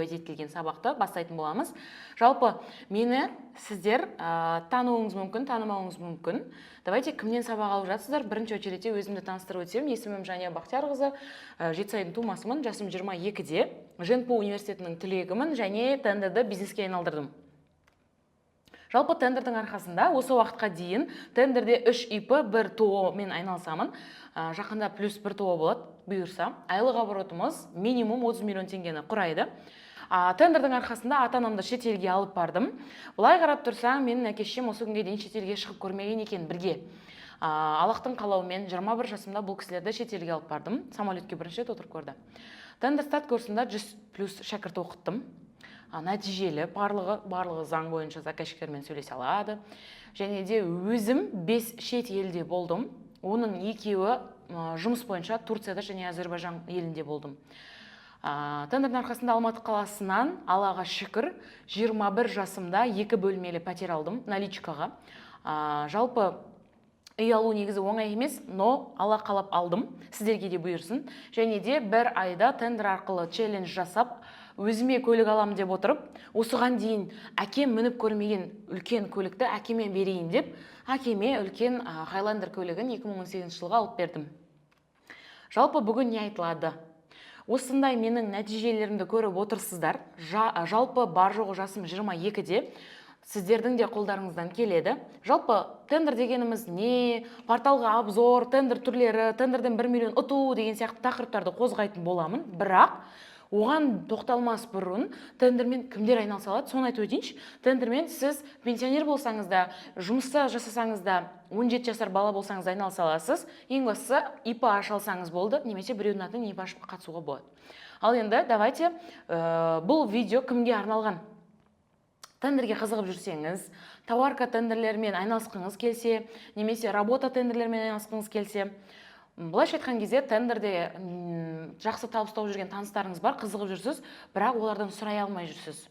етілген сабақты бастайтын боламыз. Жалпы мені сіздер тануыңыз мүмкін, танымауыңыз мүмкін. Давайте кімнен сабақ алып жатсыздар? Бірінші очередте өзімді таныстырып өтсем, есімім Жания Бақтиярқызы, Жетісайдың тумасымын, жасым 22-де, Женпу университетінің түлегімін және тендерді бизнеске айналдырдым. Жалпы тендердің арқасында осы уақытқа дейін тендерде 3 ИП, 1 ТО мен айналысамын. Жақында плюс 1 ТО болады, бұйырса. Айлық оборотымыз минимум 30 миллион теңгені құрайды. Тендердің арқасында ата-анамды шетелге алып бардым. Бұлай қарап тұрсаң, менің әке-шешем осы күнге дейін шетелге шығып көрмеген екен бірге. Аллахтың қалауымен 21 жасымда бұл кісілерді шетелге алып бардым. Самолетке бірінші рет отырып көрді. Тендер старт курсында 100 плюс шәкірт оқыттым. Нәтижелі, барлығы заң бойынша заказчиктермен сөйлесе алады. Және де өзім 5 шет елде болдым. Оның 2-і жұмыс бойынша Турцияда және Әзербайжан елінде болдым. Тендердің арқасында Алматы қаласынан, Аллаға шүкір, 21 жасымда 2 бөлмелі пәтер алдым наличкаға. Жалпы үй алу негізі оңай емес, но Алла қалап алдым, сіздерге де бұйырсын. Және де 1 айда тендер арқылы челлендж жасап, өзіме көлік алам деп отырып, осыған дейін әкем мініп көрмеген үлкен көлікті әкеме берейін деп, әкеме үлкен Хайландер көлігін 2018 жылға алып бердім. Жалпы бүгін не айтылады? Осындай менің нәтижелерімді көріп отырсыздар. Жалпы бар жоғы жасым 22-де. Сіздердің де қолдарыңыздан келеді. Жалпы тендер дегеніміз не, порталға обзор, тендер түрлері, тендерден 1 миллион ұту деген сияқты тақырыптарды қозғайтын боламын. Бірақ оған тоқталмас бұрын тендермен кімдер айналыса алады, соны айтып өтейінші. Тендермен сіз пенсионер болсаңыз да, жұмыста жасасаңыз да, 17 жасар бала болсаңыз айналыса аласыз. Ең бастысы ИП аша алсаңыз болды, немесе біреудің атынан ИП ашып қатысуға болады. Ал енді давайте бұл видео кімге арналған? Тендерге қызығып жүрсеңіз, товарка тендерлермен айналысқыңыз келсе, немесе работа тендерлермен айналысқыңыз келсе, бұлайша айтқан кезде тендерде жақсы табыс тауып жүрген таныстарыңыз бар, қызығып жүрсіз, бірақ олардан сұрай алмай жүрсіз.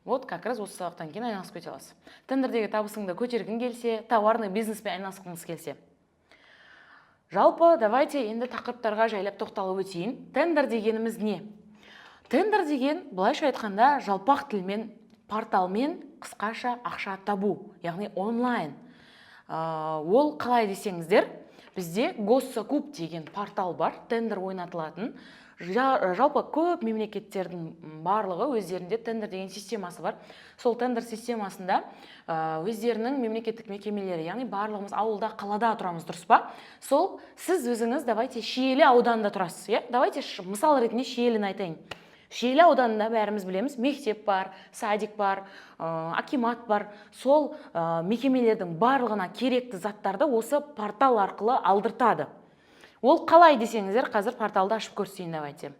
Вот как раз осы сабақтан кейін айналысып кете аласыз. Тендердегі табысыңды көтергің келсе, товарный бизнеспен айналысқыңыз келсе. Жалпы, давайте енді тақырыптарға жайлап тоқталып өтейін. Тендер дегеніміз не? Тендер деген, бұлайша айтқанда, жалпақ тілмен, порталмен қысқаша ақша табу, яғни онлайн. Ол қалай десеңіздер, бізде Госсакуп деген портал бар, тендер ойнатылатын. Жалпы көп мемлекеттердің барлығы өздерінде тендер деген системасы бар. Сол тендер системасында өздерінің мемлекеттік мекемелері, яғни барлығымыз ауылда, қалада тұрамыз, дұрыс па? Сол сіз өзіңіз, давайте Шиелі ауданында тұрасыз. Давайте мысал ретінде Шиеліні айтайын. Шиелі ауданында бәріміз білеміз, мектеп бар, садик бар, акимат бар. Сол мекемелердің барлығына керекті заттарды осы портал арқылы алдыртады. Ол қалай десеңіздер, қазір порталды ашып көрсетейін, давайте.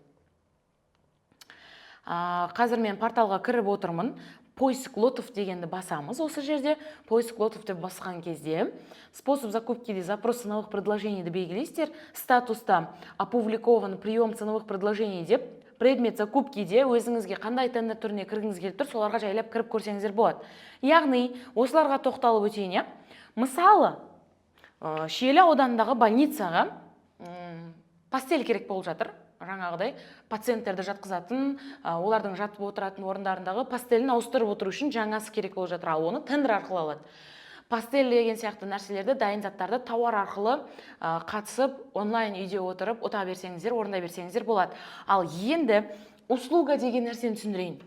Қазір мен порталға кіріп отырмын. Поиск лотов дегенді басамыз. Осы жерде поиск лотов деп басқан кезде способ закупки запрос ценовых предложений белгілейсіздер. Статуста опубликован прием ценовых предложений деп предмет закупки де өзіңізге қандай тендер түріне кіргіңіз келіп тұр, соларға жайлап кіріп көрсеңіздер болады. Яғни, осыларға тоқталып өтейін. Мысалы, Шиелі ауданындағы больницаға пастель керек болып жатыр. Жаңағыдай пациенттерді жатқызатын, олардың жатып отыратын орындарындағы пастелін ауыстырып отыру үшін жаңасы керек болып жатыр, ал оны тендер арқылы алады. Пастель деген сияқты нәрселерді, дайын заттарды тауар арқылы қатысып, онлайн үйде отырып, ұта берсеңіздер, орында берсеңіздер болады. Ал енді услуга деген нәрсені түсіндірейін.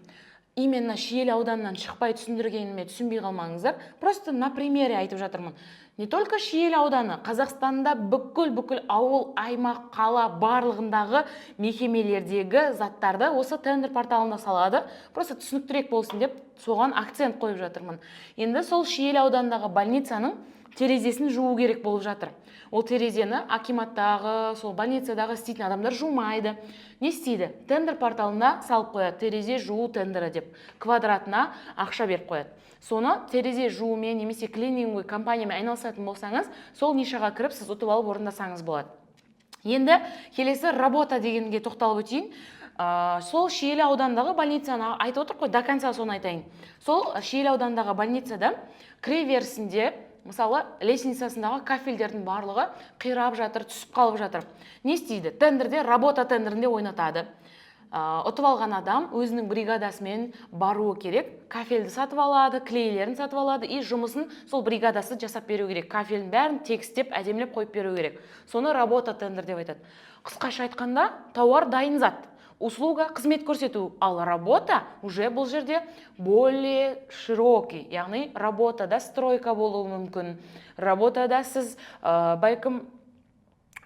Именно Шиелі ауданынан шықпай түсіндіргеніме түсінбей қалмаңыздар. Просто на примере айтып жатырмын. Не только Шиелі ауданы, Қазақстанда бүкіл ауыл, аймақ, қала барлығындағы мекемелердегі заттарды осы тендер порталында салады. Просто түсініктірек болсын деп соған акцент қойып жатырмын. Енді сол Шиелі ауданындағы больницаның терезесін жуу керек болып жатыр. Ол терезені акиматтағы, сол больницадағы істейтін адамдар жумайды. Не істейді? Тендер порталына салып қояды, терезе жуу тендері деп. Квадратына ақша беріп қояды. Соны терезе жуумен немесе клининговый компаниямен айналысатын болсаңыз, сол нишаға кіріп сіз ұтып алып орындасаңыз болады. Енді келесі работа дегенге тоқталып өтейін. Сол Шиелі аудандағы больницаны айтып отыр қой, до конца соны айтайын. Сол Шиелі аудандағы больницада кіреберісінде, мысалы, лестницасындағы кафельдердің барлығы қирап жатыр, түсіп қалып жатыр. Не істейді? Тендерде, работа тендерінде ойнатады. ұтып алған адам өзінің бригадасымен баруы керек, кафельді сатып алады, клейлерін сатып алады и жұмысын сол бригадасы жасап беру керек. Кафелін бәрін текстеп, әдемілеп қойып беру керек. Соны работа тендер деп айтады. Қысқаша айтқанда, тауар дайын зат, услуга қызмет көрсету, ал работа уже бұл жерде более широкий, яғни работада стройка болуы мүмкін, работада сіз бәлкім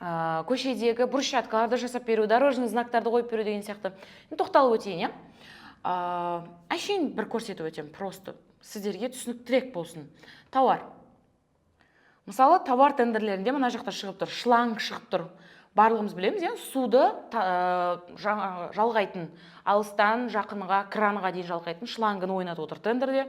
көшедегі брусчаткаларды жасап беру, дорожный знактарды қойып беру деген сияқты. Тоқталып өтейін, әшейін бір көрсетіп өтем, просто сіздерге түсініктірек болсын. Тауар. Мысалы, тауар тендерлерінде мына жақта шығып тұр, шланг шығып тұр. Барлығымыз білеміз, суды жалғайтын, алыстан жақынға, кранға дейін жалғайтын шлангын ойнатып отыр тендерде.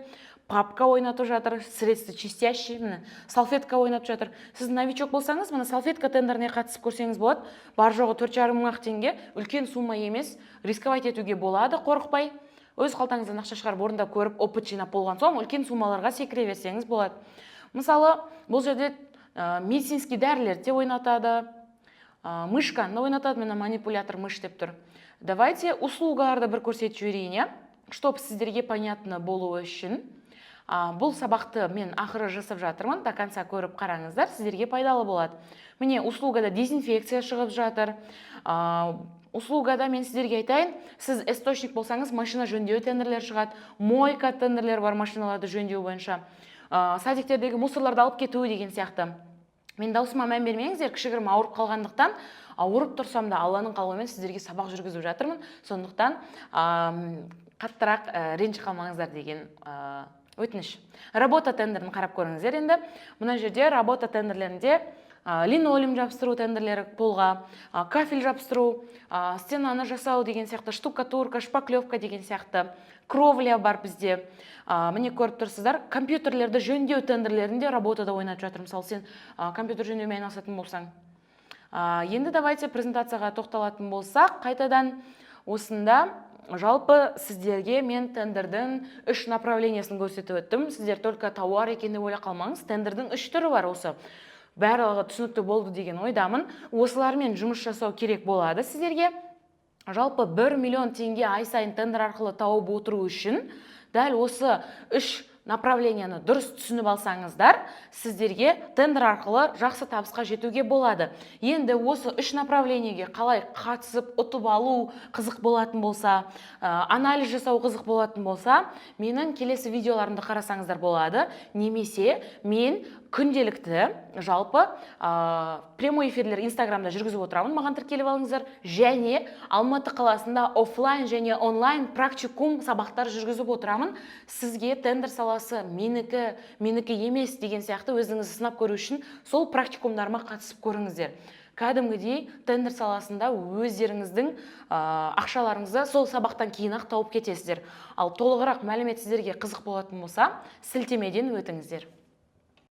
Папка ойнатып жатыр, средства чистящий, салфетка ойнатып жатыр. Сіз новичок болсаңыз, мына салфетка тендеріне қатысып көрсеңіз болады. Бар жоғы 4,5 мың теңге, үлкен сумма емес, рисковать етуге болады, қорықпай. Өз қалтаңыздан ақша шығарып орында көріп, опыт жинап болған соң, үлкен суммаларға секіре берсеңіз болады. Мысалы, бұл жерде медицинский дәрілер де ойнатады, мышканы ойнатады, мына манипулятор мыш деп тұр. Давайте услугаларды бір көрсетіп жіберейін, чтоб сіздерге понятно болуы үшін. Бұл сабақты мен ақыры жасап жатырмын, до конца көріп қараңыздар, сіздерге пайдалы болады. Міне, услугада дезинфекция шығып жатыр. Услугада мен сіздерге айтайын, сіз источник болсаңыз, машина жөндеу тендерлер шығады, мойка тендерлер бар машиналарды жөндеу бойынша. Садиктердегі мусорларды алып кетуі деген сияқты. Мен даусыма мән бермеңіздер, кішігірім ауырып қалғандықтан, ауырып тұрсам да Алланың қалауымен сіздерге сабақ жүргізіп жатырмын. Сондықтан қаттырақ ренжіп қалмаңыздар деген өтініш. Работа тендерін қарап көріңіздер енді. Мына жерде работа тендерлерінде линолеум жабыстыру тендерлері полға, кафель жабыстыру, стенаны жасау деген сияқты, штукатурка, шпаклевка деген сияқты, кровля бар бізде. Міне көріп тұрсыздар, компьютерлерді жөндеу тендерлерінде работада ойнатып жатыр. Мысалы, сен компьютер жөндеумен айналысатын болсаң. Енді давайте презентацияға тоқталатын болсақ, қайтадан осында жалпы сіздерге мен тендердің 3 направлениясын көрсетіп өттім. Сіздер только тауар екенде ойлап қалмаңыз, тендердің 3 түрі бар осы. Барлығы түсінікті болды деген ойдамын. Осылармен жұмыс жасау керек болады сіздерге. Жалпы 1 миллион теңге ай сайын тендер арқылы тауып отыру үшін дәл осы 3 направленияны дұрыс түсініп алсаңыздар, сіздерге тендер арқылы жақсы табысқа жетуге болады. Енді осы 3 направлениеге қалай қатысып ұтып алу қызық болатын болса, анализ жасау қызық болатын болса, менің келесі видеоларымды қарасаңыздар болады. Немесе мен күнделікті жалпы прямой эфирлер инстаграмда жүргізіп отырамын, маған тіркеліп алыңыздар. Және Алматы қаласында офлайн және онлайн практикум сабақтар жүргізіп отырамын. Сізге тендер саласы менікі емес деген сияқты өзіңізді сынап көру үшін сол практикумдарыма қатысып көріңіздер. Кәдімгідей тендер саласында өздеріңіздің ақшаларыңызды сол сабақтан кейін-ақ тауып кетесіздер. Ал толығырақ мәлімет сіздерге қызық болатын болса, сілтемеден өтіңіздер.